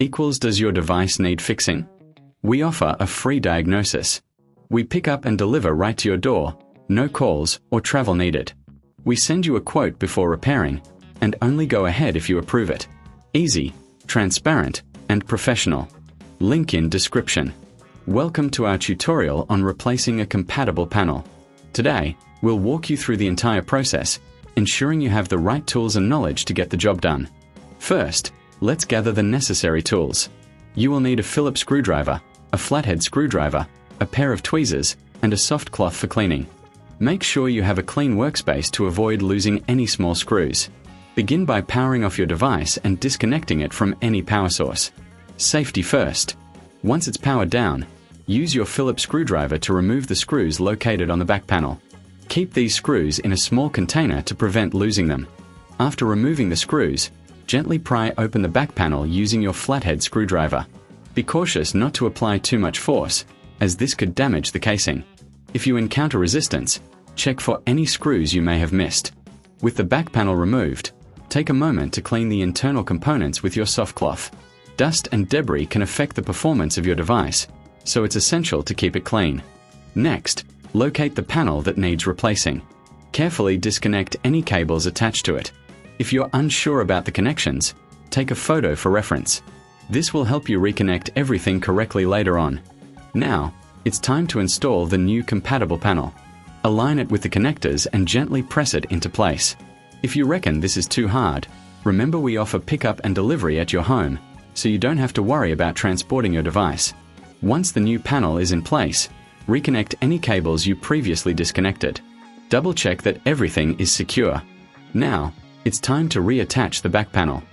equals does your device need fixing? We offer a free diagnosis. We pick up and deliver right to your door, no calls or travel needed. We send you a quote before repairing, and only go ahead if you approve it. Easy, transparent, and professional. Link in description. Welcome to our tutorial on replacing a compatible panel. Today, we'll walk you through the entire process, ensuring you have the right tools and knowledge to get the job done. First, let's gather the necessary tools. You will need a Phillips screwdriver, a flathead screwdriver, a pair of tweezers, and a soft cloth for cleaning. Make sure you have a clean workspace to avoid losing any small screws. Begin by powering off your device and disconnecting it from any power source. Safety first. Once it's powered down, use your Phillips screwdriver to remove the screws located on the back panel. Keep these screws in a small container to prevent losing them. After removing the screws, gently pry open the back panel using your flathead screwdriver. Be cautious not to apply too much force, as this could damage the casing. If you encounter resistance, check for any screws you may have missed. With the back panel removed, take a moment to clean the internal components with your soft cloth. Dust and debris can affect the performance of your device, so it's essential to keep it clean. Next, locate the panel that needs replacing. Carefully disconnect any cables attached to it. If you're unsure about the connections, take a photo for reference. This will help you reconnect everything correctly later on. Now, it's time to install the new compatible panel. Align it with the connectors and gently press it into place. If you reckon this is too hard, remember we offer pickup and delivery at your home, so you don't have to worry about transporting your device. Once the new panel is in place, reconnect any cables you previously disconnected. Double check that everything is secure. Now, it's time to reattach the back panel.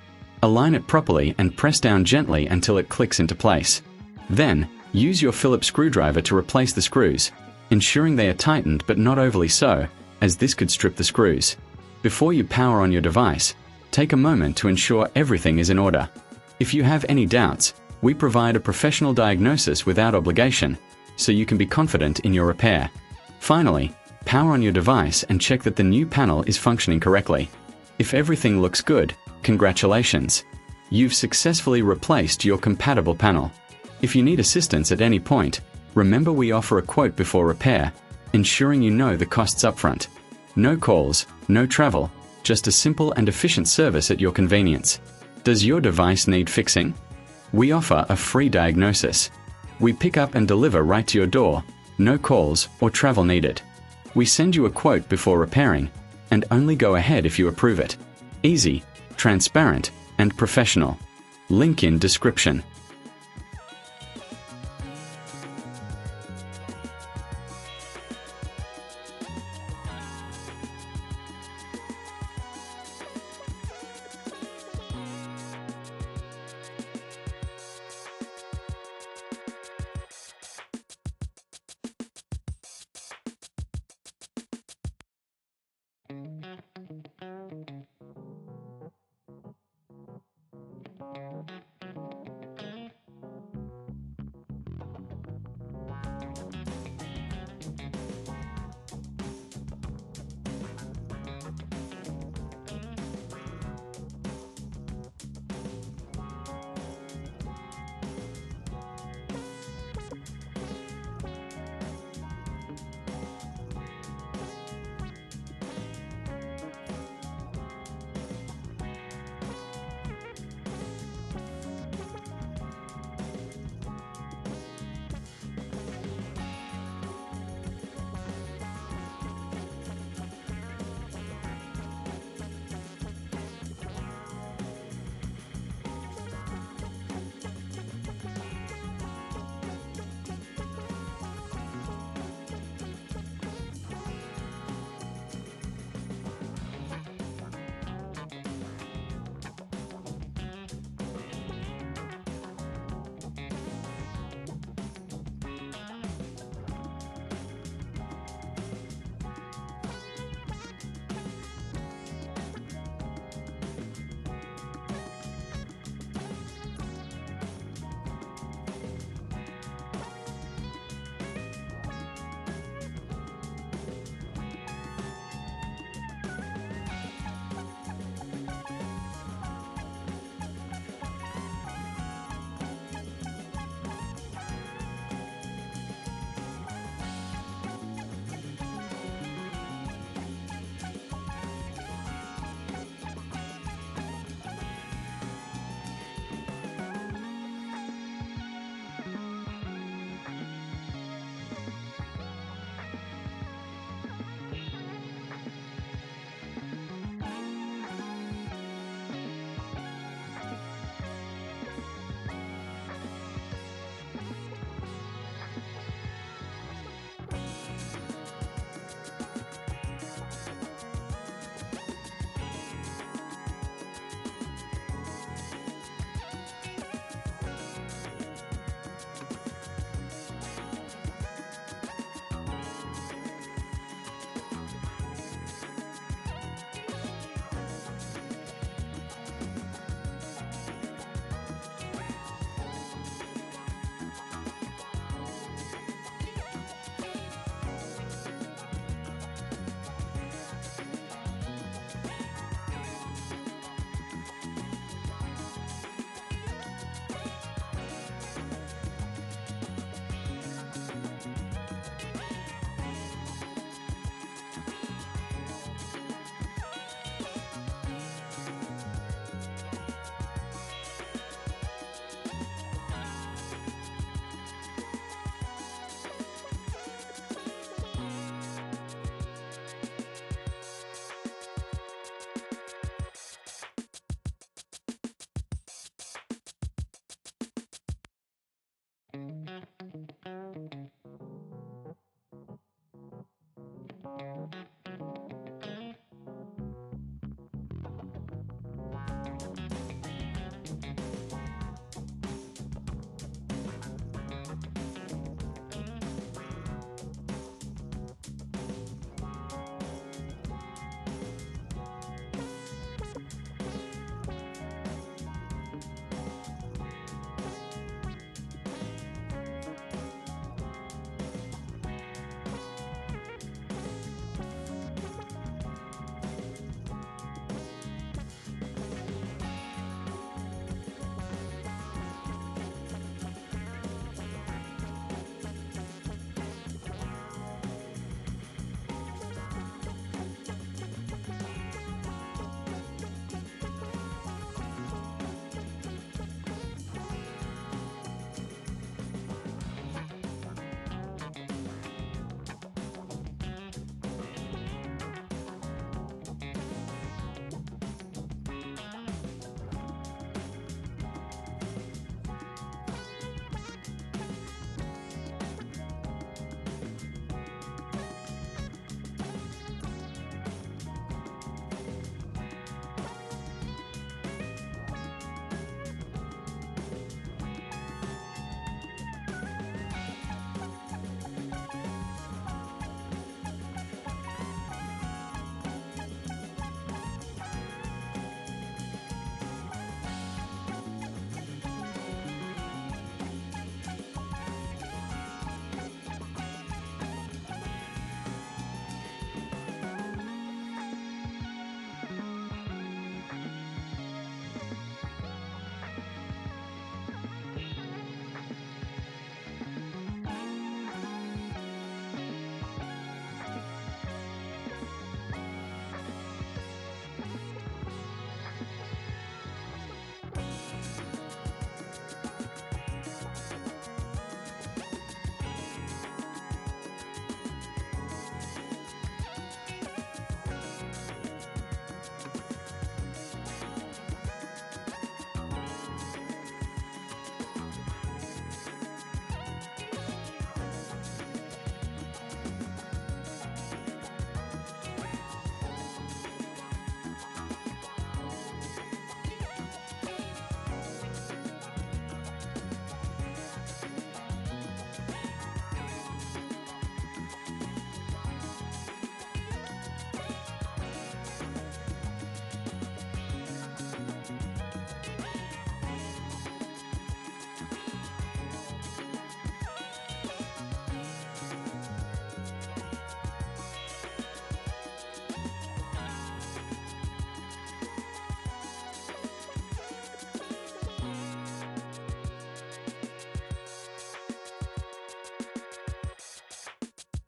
Align it properly and press down gently until it clicks into place. Then, use your Phillips screwdriver to replace the screws, ensuring they are tightened but not overly so, as this could strip the screws. Before you power on your device, take a moment to ensure everything is in order. If you have any doubts, we provide a professional diagnosis without obligation, so you can be confident in your repair. Finally, power on your device and check that the new panel is functioning correctly. If everything looks good, congratulations! You've successfully replaced your compatible panel. If you need assistance at any point, remember we offer a quote before repair, ensuring you know the costs upfront. No calls, no travel, just a simple and efficient service at your convenience. Does your device need fixing? We offer a free diagnosis. We pick up and deliver right to your door, no calls or travel needed. We send you a quote before repairing, and only go ahead if you approve it. Easy, transparent, and professional. Link in description.